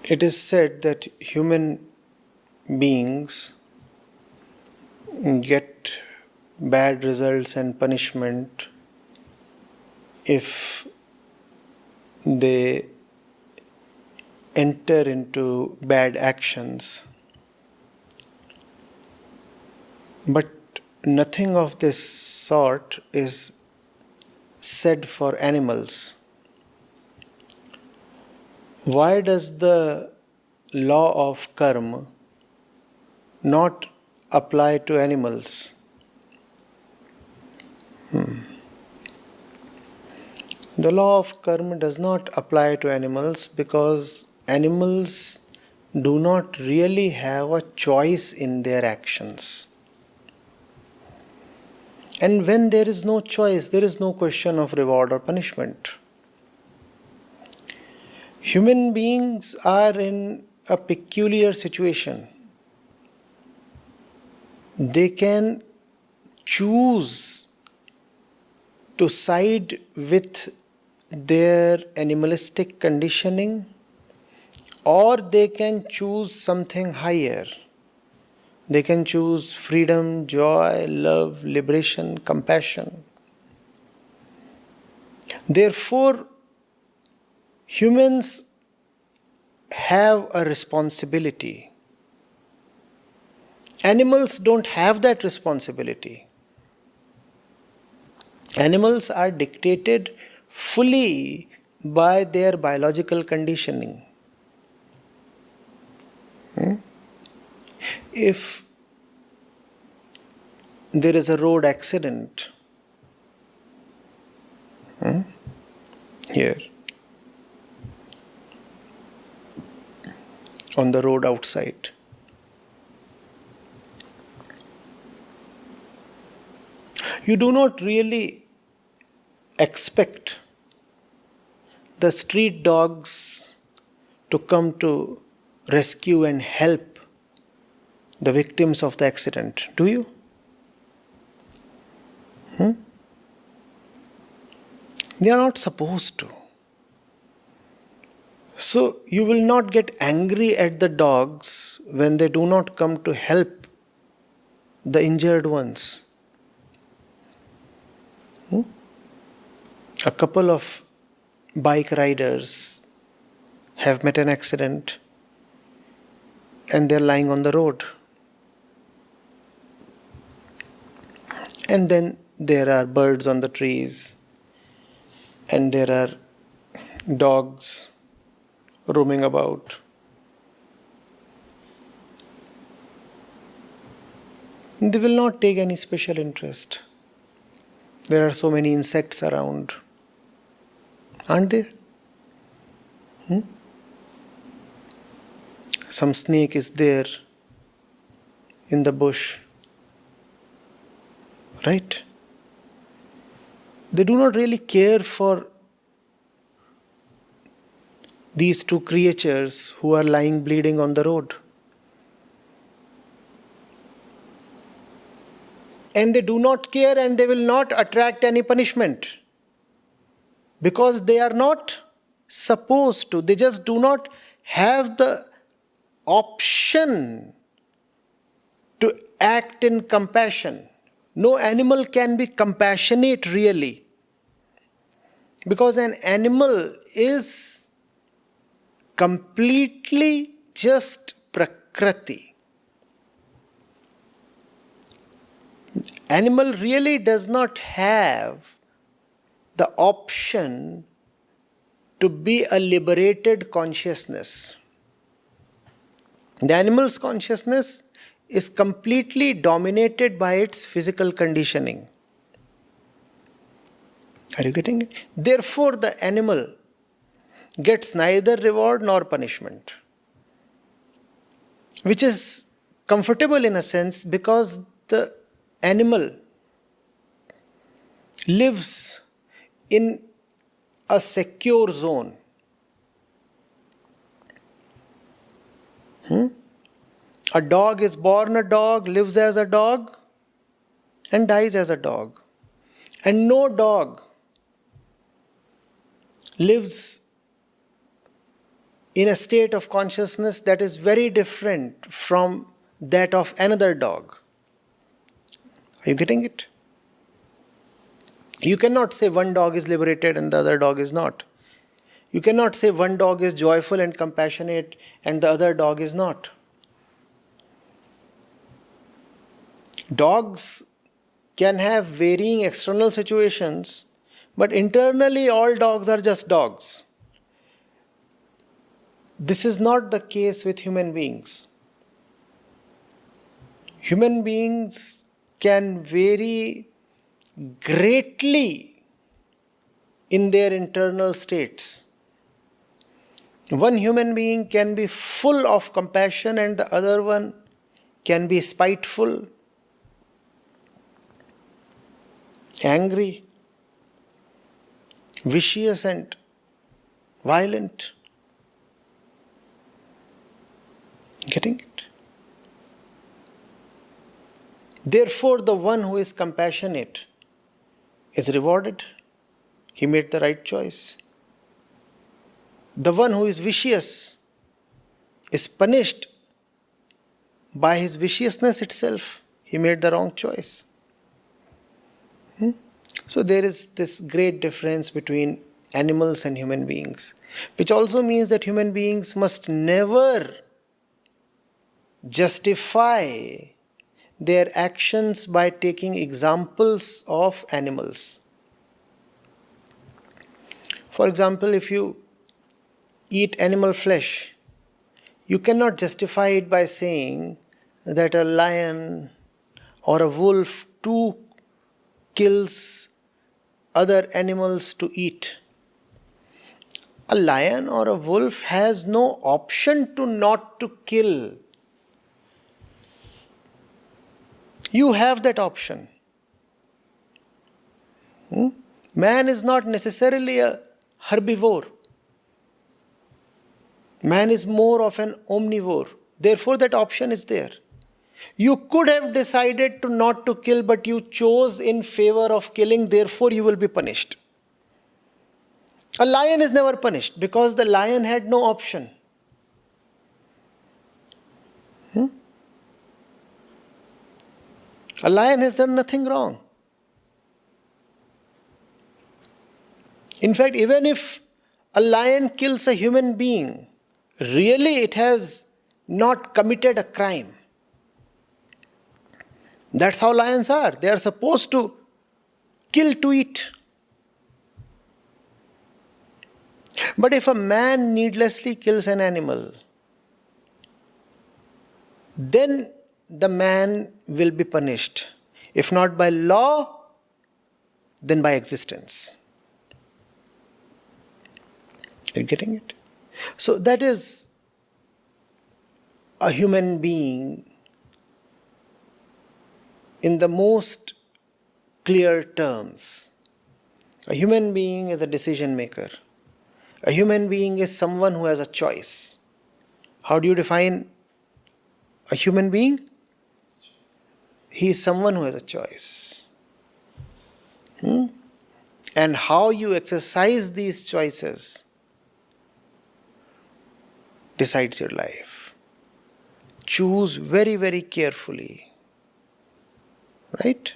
It is said that human beings get bad results and punishment if they enter into bad actions. But nothing of this sort is said for animals. Why does the law of karma not apply to animals? The law of karma does not apply to animals because animals do not really have a choice in their actions. And when there is no choice, there is no question of reward or punishment. Human beings are in a peculiar situation. They can choose to side with their animalistic conditioning, or they can choose something higher. They can choose freedom, joy, love, liberation, compassion. Therefore, humans have a responsibility. Animals don't have that responsibility. Animals are dictated fully by their biological conditioning. If there is a road accident here on the road outside, you do not really expect the street dogs to come to rescue and help the victims of the accident, do you? They are not supposed to. So you will not get angry at the dogs when they do not come to help the injured ones. A couple of bike riders have met an accident and they're lying on the road. And then there are birds on the trees and there are dogs roaming about. They will not take any special interest. There are so many insects around, aren't there? Some snake is there in the bush, right? They do not really care for these two creatures who are lying bleeding on the road. And they do not care and they will not attract any punishment because they are not supposed to. They just do not have the option to act in compassion. No animal can be compassionate really, because an animal is completely just prakriti. Animal really does not have the option to be a liberated consciousness. The animal's consciousness is completely dominated by its physical conditioning. Are you getting it? Therefore, the animal gets neither reward nor punishment, which is comfortable in a sense because the animal lives in a secure zone. A dog is born a dog, lives as a dog, and dies as a dog. And no dog lives in a state of consciousness that is very different from that of another dog. Are you getting it? You cannot say one dog is liberated and the other dog is not. You cannot say one dog is joyful and compassionate and the other dog is not. Dogs can have varying external situations, but internally all dogs are just dogs. This is not the case with human beings. Human beings can vary greatly in their internal states. One human being can be full of compassion and the other one can be spiteful, angry, vicious and violent. Getting it? Therefore, the one who is compassionate is rewarded. He made the right choice. The one who is vicious is punished by his viciousness itself. He made the wrong choice. So there is this great difference between animals and human beings, which also means that human beings must never justify their actions by taking examples of animals. For example, if you eat animal flesh, you cannot justify it by saying that a lion or a wolf too kills other animals to eat. A lion or a wolf has no option to not to kill. You have that option. Man is not necessarily a herbivore. Man is more of an omnivore. Therefore, that option is there. You could have decided to not to kill, but you chose in favor of killing. Therefore, you will be punished. A lion is never punished because the lion had no option. A lion has done nothing wrong. In fact, even if a lion kills a human being, really it has not committed a crime. That's how lions are. They are supposed to kill to eat. But if a man needlessly kills an animal, then the man will be punished. If not by law, then by existence. Are you getting it? So that is a human being in the most clear terms. A human being is a decision maker. A human being is someone who has a choice. How do you define a human being? He is someone who has a choice. And how you exercise these choices decides your life. Choose very, very carefully. Right?